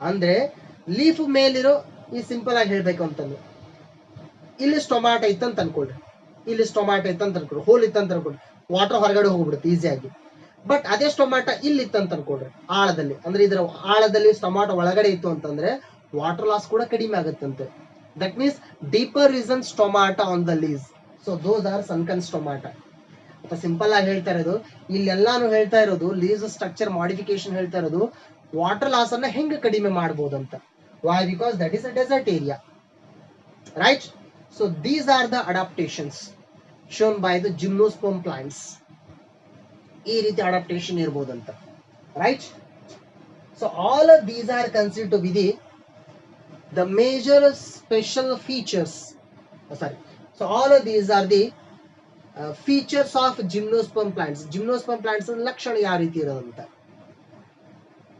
ಅಂದ್ರೆ leaf ಮೇಲಿರೋ, ಈ simple ಆಗಿ ಹೇಳ್ಬೇಕು ಅಂತಂದ್ರೆ, ಇಲ್ಲಿ ಸ್ಟೊಮಾಟ ಇತ್ತಂತ ಅನ್ಕೊಳ್ರಿ, ಇಲ್ಲಿ ಸ್ಟೊಮಾಟ ಇತ್ತಂತ ಅನ್ಕೊಳ್ರಿ, ಹೋಲ್ ಇತ್ತಂತ ಅನ್ಕೊಳ್ರಿ, ವಾಟರ್ ಹೊರಗಡೆ ಹೋಗ್ಬಿಡುತ್ತೆ ಈಸಿಯಾಗಿ. ಬಟ್ ಅದೇ ಸ್ಟೊಮಾಟ ಇಲ್ಲಿ ಇತ್ತಂತ ಅನ್ಕೊಳ್ರಿ, ಆಳದಲ್ಲಿ, ಅಂದ್ರೆ ಇದರ ಆಳದಲ್ಲಿ ಸ್ಟೊಮಾಟ ಒಳಗಡೆ ಇತ್ತು ಅಂತಂದ್ರೆ ವಾಟರ್ ಲಾಸ್ ಕೂಡ ಕಡಿಮೆ ಆಗುತ್ತಂತೆ. That means deeper region stomata on the leaves. So those are sunken stomata. ಅಥವಾ ಸಿಂಪಲ್ ಆಗಿ ಹೇಳ್ತಾ ಇರೋದು, ಇಲ್ಲೆಲ್ಲಾನು ಹೇಳ್ತಾ ಇರೋದು ಲೀವ್ಸ್ ಸ್ಟ್ರಕ್ಚರ್ ಮಾಡಿಫಿಕೇಶನ್ ಹೇಳ್ತಾ ಇರೋದು ವಾಟರ್ ಲಾಸ್ ಅನ್ನ ಹೆಂಗೆ ಕಡಿಮೆ ಮಾಡಬಹುದು ಅಂತ. Why? Because that is a desert area, right? So these are the adaptations shown by the gymnosperm plants. ಈ ರೀತಿ ಅಡಾಪ್ಟೇಷನ್ ಇರಬಹುದು ಅಂತ, right? So all of these are considered to be the major special features. So all of these are the features of gymnosperm plants. Gymnosperm plants ಲಕ್ಷಣ ಯಾವ ರೀತಿ ಇರೋದಂತ.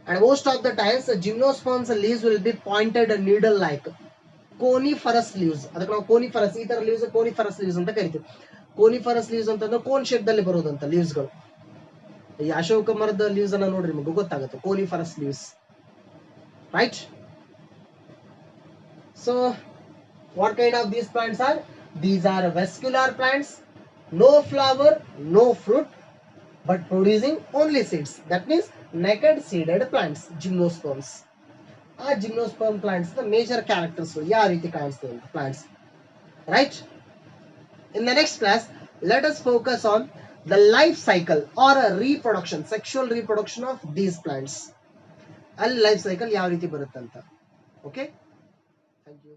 And most of the times gymnosperms leaves will be pointed needle like, coniferous leaves. ಅದಕ್ಕೆ ನಾವು coniferous, ಈ ತರ leaves coniferous leaves ಅಂತ ಕರಿತೀವಿ. Coniferous leaves ಅಂತಂದ್ರೆ ಕೋನ್ ಶೇಪ್ ದಲ್ಲಿ ಬರೋದಂತ ಲೀವ್ಸ್ ಗಳು. ಈ ಅಶೋಕ ಮರದ ಲೀವ್ಸ್ ಅನ್ನ ನೋಡ್ರಿ, ನಿಮಗೆ ಗೊತ್ತಾಗುತ್ತೆ coniferous leaves, right? So what kind of these plants are? These are vascular plants, no flower, no fruit, but producing only seeds. That means naked seeded plants, gymnosperms. Gymnosperm plants, the major characters ಯಾವ ರೀತಿ ಕಾಣಿಸ್ತವೆ plants, right? In the next class, let us focus on the life cycle or a reproduction, sexual reproduction of these plants. ಅಲ್ಲಿ life cycle ಯಾವ ರೀತಿ ಬರುತ್ತಂತ. Okay, thank you.